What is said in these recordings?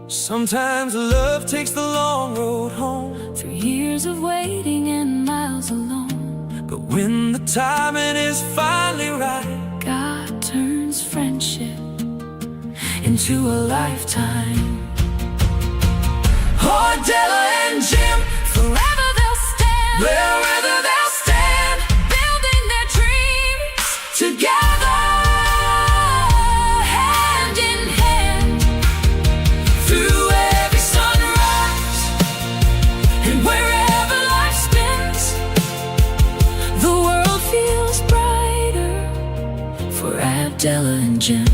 Sometimes love takes the long road home, through years of waiting and miles alone. but when the timing is finally right, God turns friendship into a lifetime. oh, Della and Jim, Forever they'll stand, wherever they'll stand, building their dreams together, hand in hand. through every sunrise and wherever life spins. The world feels brighter for Abdella and Jim.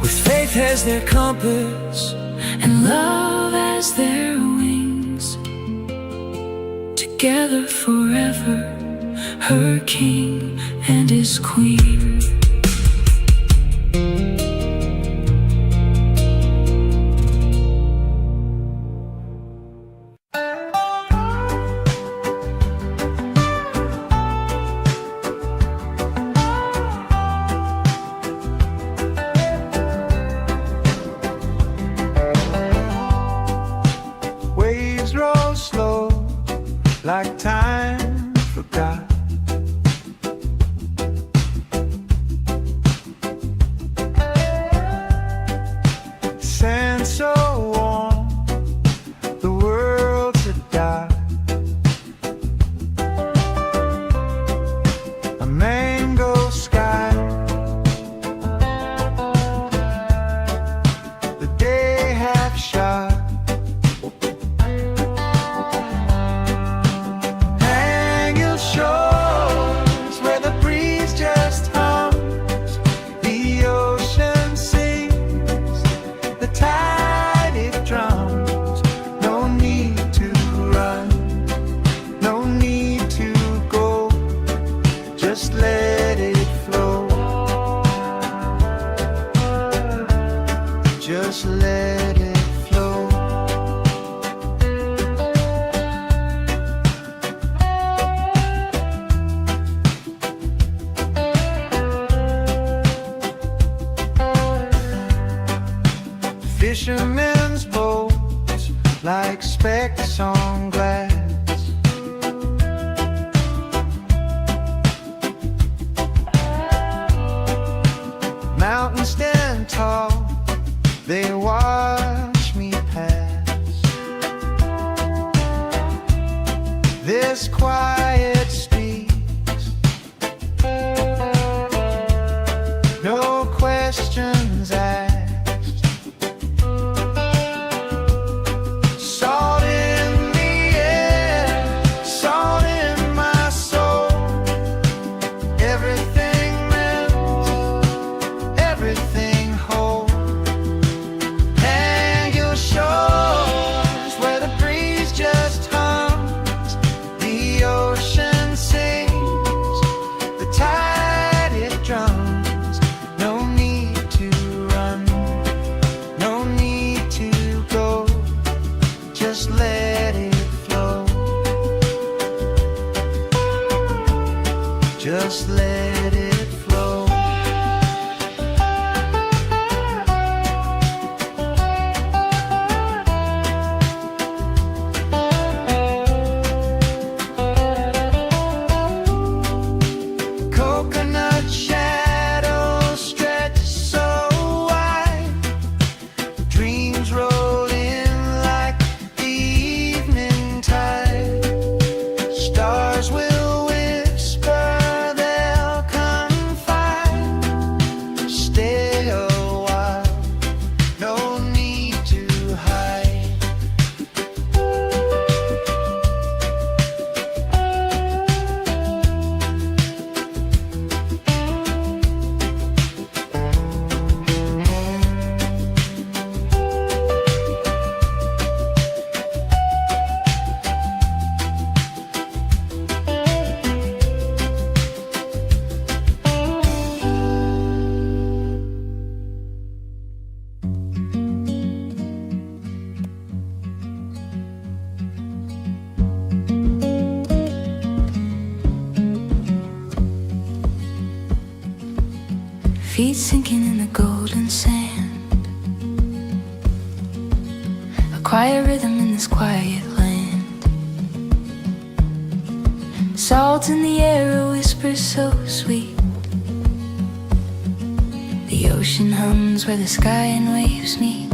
With faith as their compass And love as their wings, together forever, her king and his queen. Waves roll slow, like time forgot. Sand so warm, the world's a dark. A mango sky, the day half shot. Hang your shores where the breeze just hums, the ocean sings, the tide it drums. No need to run, no need to go, just let it flow. Just let it flow. Fishermen's boats like specks on glass. Mountains stand tall, they watch me pass. This quiet speaks, no questions asked. Salt in the air, salt in my soul. Everything melts, everything whole. Hang your shores where the breeze just hums, the ocean sings, the tide it drums. No need to run, no need to go, just let it flow. Just let it flow. Coconut shadows stretch so wide, dreams roll in like the evening tide. Stars will whisper, they'll confide. Stay a while, no need to hide. Feet sinking in the golden sand, quiet rhythm in this quiet land. Salt in the air, a whisper so sweet. The ocean hums where the sky and waves meet.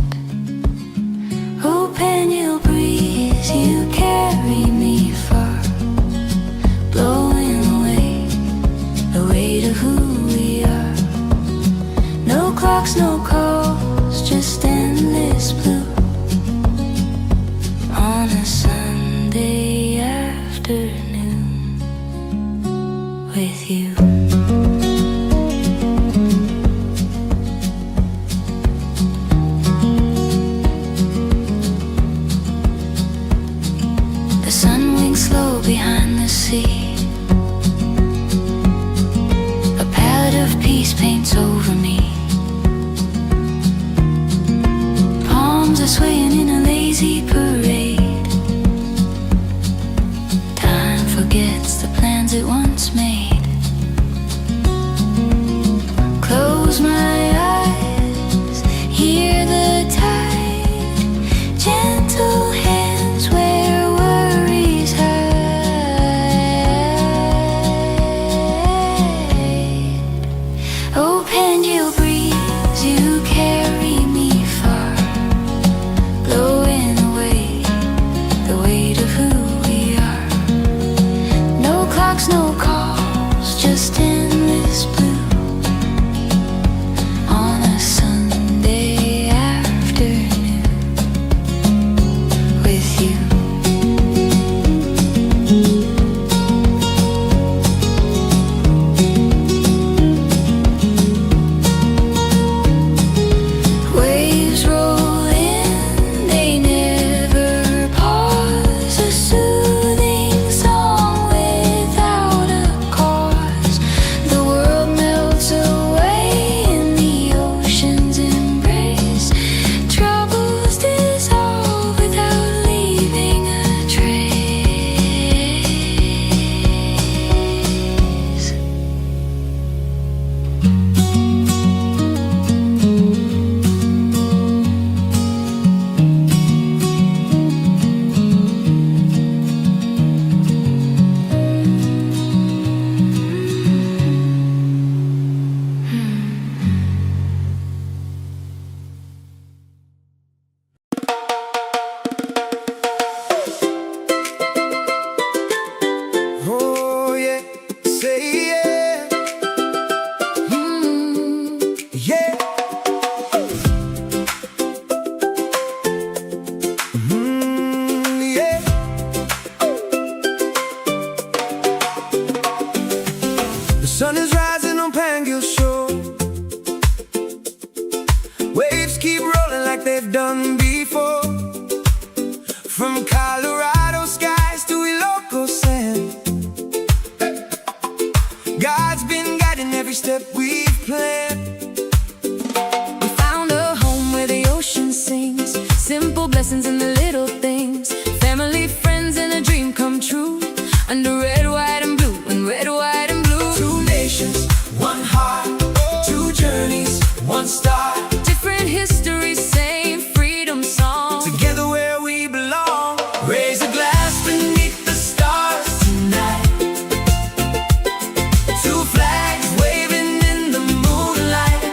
Oh, Pangil breeze, you carry me far, blowing away the weight of who we are. No clocks, no calls, just endless blue on a Sunday afternoon with you. The sun winks slow behind the sea. A palette of peace paints over me. Palms are swaying in a lazy parade. Time forgets the plans it once made. Close my eyes, hear the tide, gentle hands where worries hide. Oh, Pangil breeze, you carry me far, blowing away the weight of who we are. No clocks, no calls, just endless blue on a Sunday afternoon with you. Waves roll in, they never pause. A soothing song without a cause. The world melts away in the ocean's embrace. Troubles dissolve without leaving a trace. Oh yeah, say yeah, yeah. Yeah. The sun is rising on Pangil shore. Waves keep rolling like they've done before. From Colorado skies to Ilocos sand, God's been guiding every step we've planned. We found a home where the ocean sings. Simple blessings in the little things. Family, friends, and a dream come true. Under red, white, and blue, and red, white, and blue. Two nations, one heart, two journeys, one star. Different histories, same freedom song. Together where we belong. Raise a glass beneath the stars tonight. Two flags waving in the moonlight.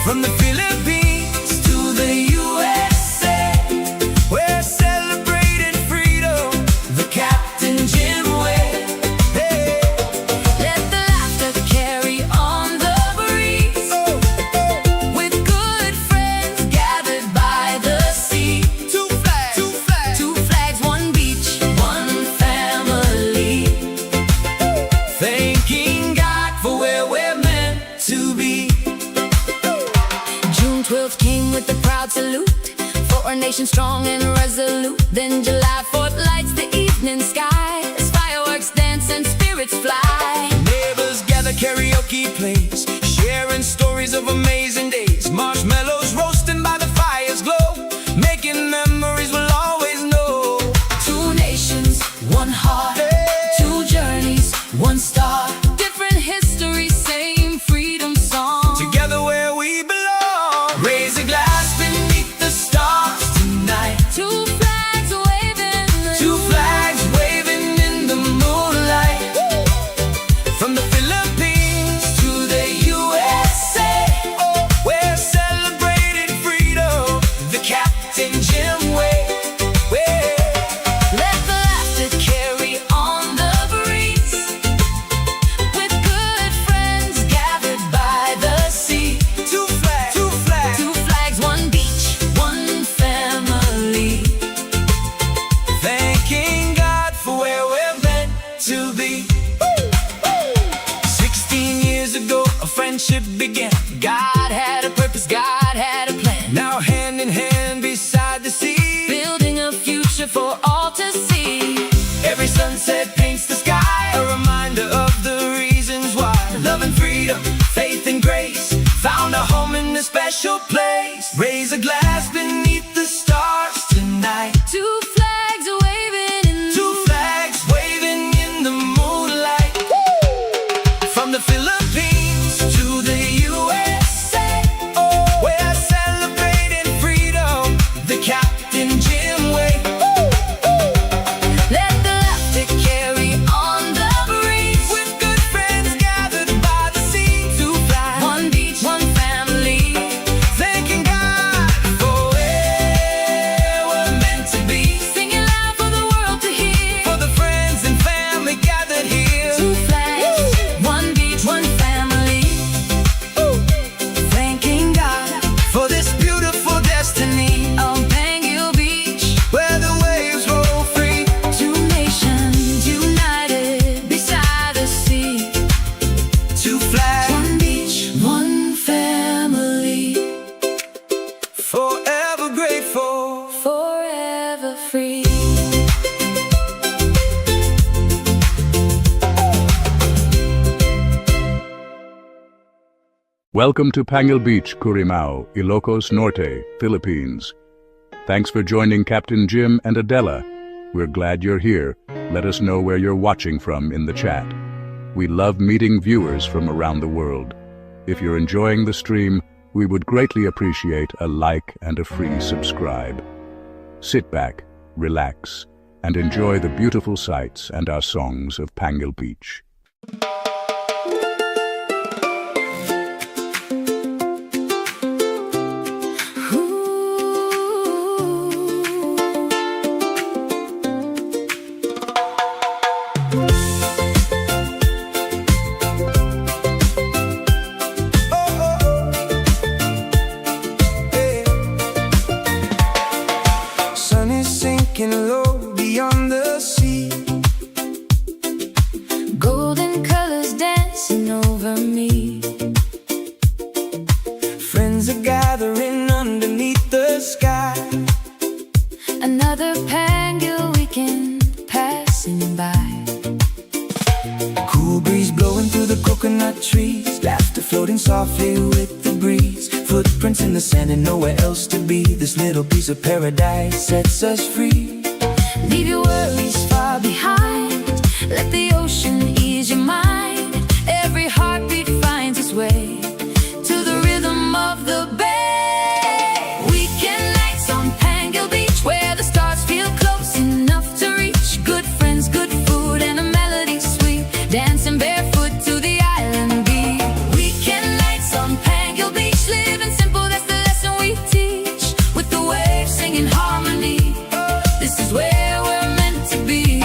From the Philippines to the USA, we're celebrating freedom the Captain Jim way. Hey. Let the laughter carry on the breeze. With good friends gathered by the sea. Two flags, two flags, Two flags, one beach, one family. thanking God for where we're meant to be. June 12th came with the proud salute for a nation strong and resolute. Then July 4th lights the evening sky as fireworks dance and spirits fly. Neighbors gather, karaoke plays, sharing stories of amazing days. Marshmallows roasting by the fire's glow, making memories we'll always know. Two nations, one heart, two journeys, one star. Different histories, same freedom song. Together where we belong. Raise a glass beneath the stars tonight. special place. Raise a glass beneath the stars tonight. Two flags waving in Two flags waving in the moonlight. From the Philippines to the USA, we're celebrating freedom the Captain Jim way. Let the laughter carry on the breeze. With good friends gathered by the sea. Two flags, One beach, one family. thanking God for where we're meant to be. Singing loud for the world to hear. For the friends and family gathered here. Two flags, one beach, one family. Thanking God for this beautiful destiny. On Pangil Beach, Where the waves roll free. two nations united beside the sea. Two flags, One beach, one family. forever grateful. Forever free. Welcome to Pangil Beach, Currimao, Ilocos Norte, Philippines. Thanks for joining Captain Jim and Adela. We're glad you're here. Let us know where you're watching from in the chat. We love meeting viewers from around the world. If you're enjoying the stream, we would greatly appreciate a like and a free subscribe. Sit back, relax, and enjoy the beautiful sights and our songs of Pangil Beach. Sun is sinking low beyond the sea. Golden colors dancing over me. Friends are gathering underneath the sky. Another Pangil weekend passing by. Cool breeze blowing through the coconut trees. Laughter floating softly with the breeze. Footprints in the sand and nowhere else to be. This little piece of paradise sets us free. Leave your worries far behind. Let the ocean ease your mind. Every heartbeat finds its way to the rhythm of the bay. Weekend nights on Pangil Beach, where the stars feel close enough to reach. Good friends, good food, and a melody sweet. Dancing barefoot to the island beat. Weekend nights on Pangil Beach, living simple, that's the lesson we teach. With the waves singing harmony, this is where we're meant to be.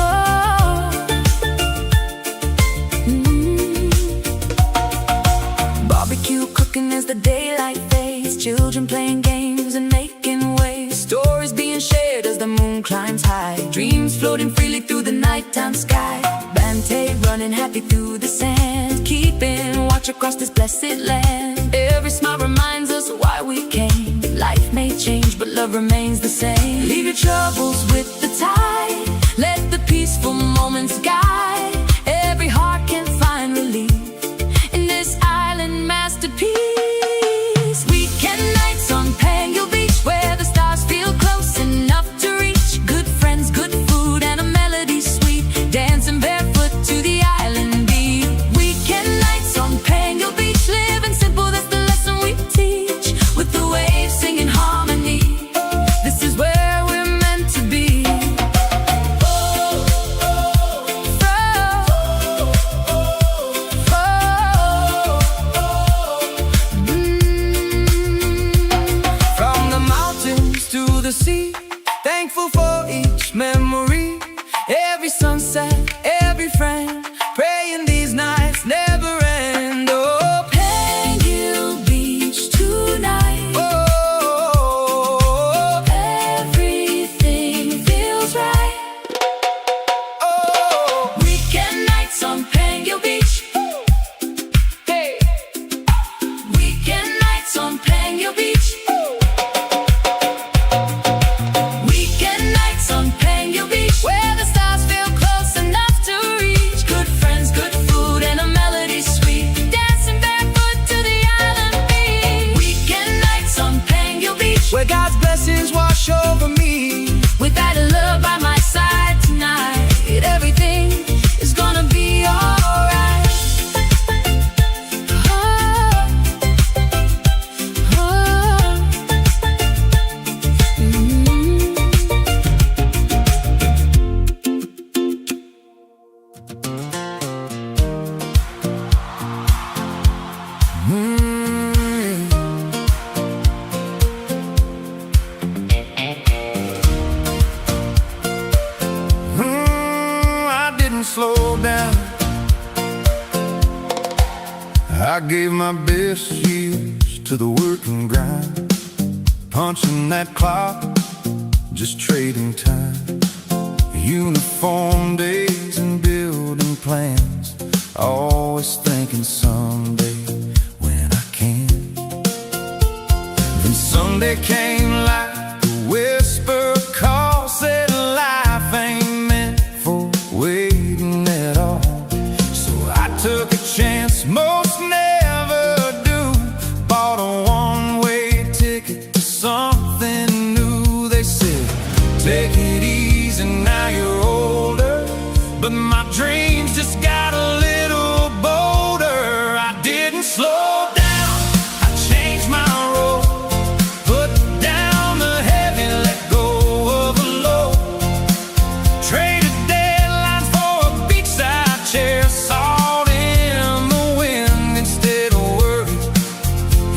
Oh. Barbecue cooking as the daylight fades. Children playing games and making waves. Stories being shared as the moon climbs high. Dreams floating freely through the nighttime sky. Bante running happy through the sand. Keeping watch across this blessed land. Every smile reminds us why we came. Life may change, but love remains the same. Leave your troubles with the tide. Let the peaceful moments guide. Every heart can find relief in this island masterpiece. Weekend nights on Pangil Beach, where the stars feel close enough to reach. Good friends, good food, and a melody sweet. Dancing barefoot to the island beat. Weekend nights on Pangil Beach, living simple, that's the lesson we teach. With the waves singing harmony, this is where we're meant to be. I gave my best years to the work and grind, punching that clock, just trading time. Uniform days and building plans, always thinking someday when I can. Then Sunday came like a whisper call, said life ain't meant for waiting at all. So I took a chance most never do, bought a one-way ticket to something new. They said, take it easy, now you're older, but my dreams just got a little bolder. I didn't slow down, I changed my role, put down the heavy, let go of the low, traded deadlines for a beachside chair, salt in the wind instead of worry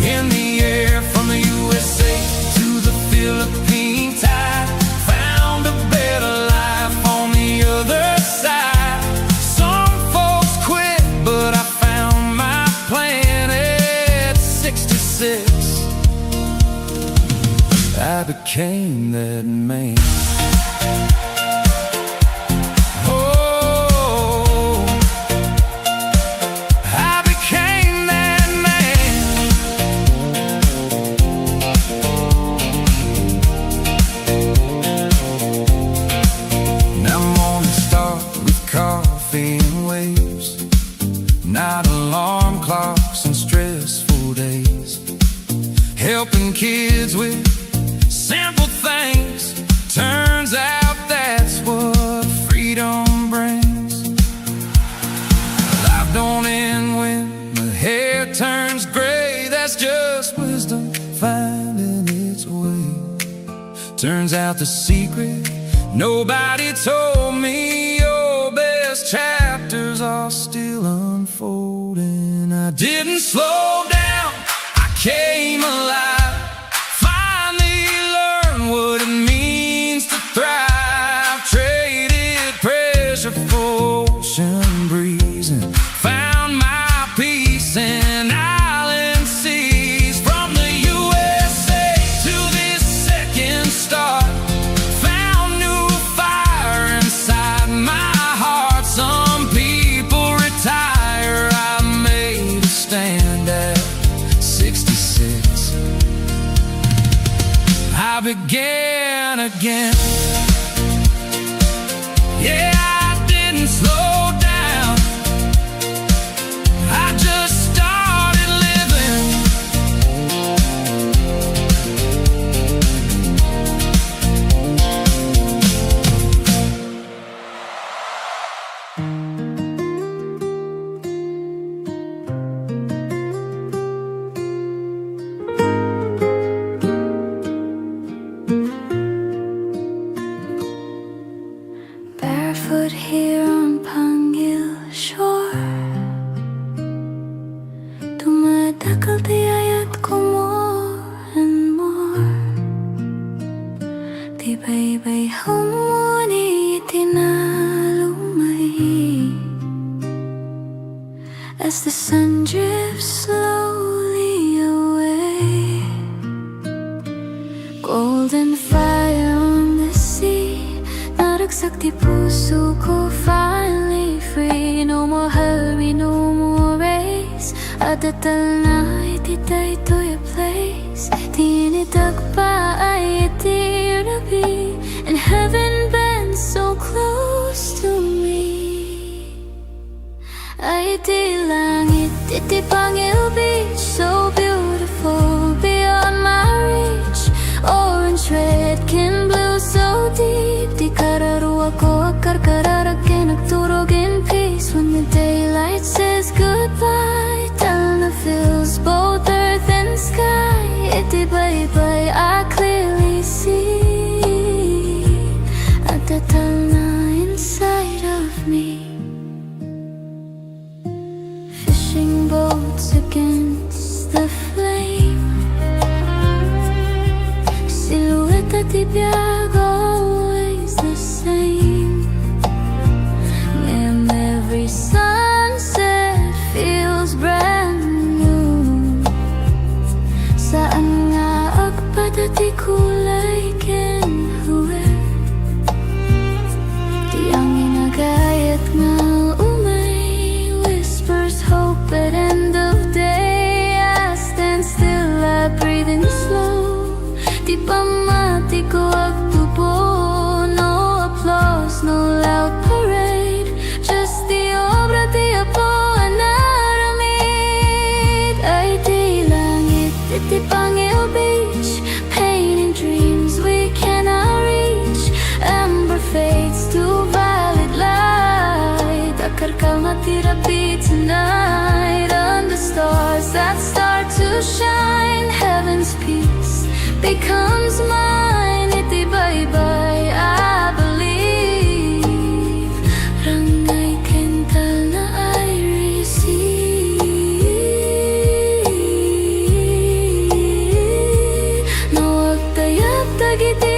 in the air. From the USA to the Philippine tide, found a better life on the other side. Some folks quit, but I found my plan at 66. I became that man. Oh, I became that man. Now mornings start with coffee and waves, not alarm clocks and stressful days, helping kids with simple things. Turns out that's what freedom brings. Life don't end when the hair turns gray, that's just wisdom finding its way. Turns out the secret nobody told me, your best chapters are still unfolding. I didn't slow down, I came alive, finally learned what it means to thrive. Traded pressure for ocean breeze and found my peace in island seas. From the USA to this second start, found new fire inside my heart. Some people retire, I made a stand at 66. I began again. Yeah, I didn't slow down, I just started living. Barefoot here on Pangil shore, dumadakal tiyayat ko more and more. Tibay-bay humuni itinalumay, as the sun drifts slowly away. Golden fire on the sea, naragsak di puso ko, finally free. No more hurry, no more race, adatal na ititay to your place. Tinidag pa ay itirabi, and heaven bends so close to me. Ay di langit, iti Pangil Beach, so beautiful beyond my reach. Orange, red, kin blue, so deep. Di kararuwa ko akarkararakin, nagturog in peace. When the daylight says goodbye, Talna fills both earth and sky. Iti bye-bye, I clearly see at the Talna inside of me. Fishing boats against the flame, silhouette at the biag, always the same. And every sunset feels brand iti Pangil Beach, painting dreams we cannot reach. Amber fades to violet light. Akar ka matirapi tonight under stars that start to shine. Heaven's peace becomes mine. Iti bye-bye, I believe. Rangay kental na I receive. Nawag tayag tagiti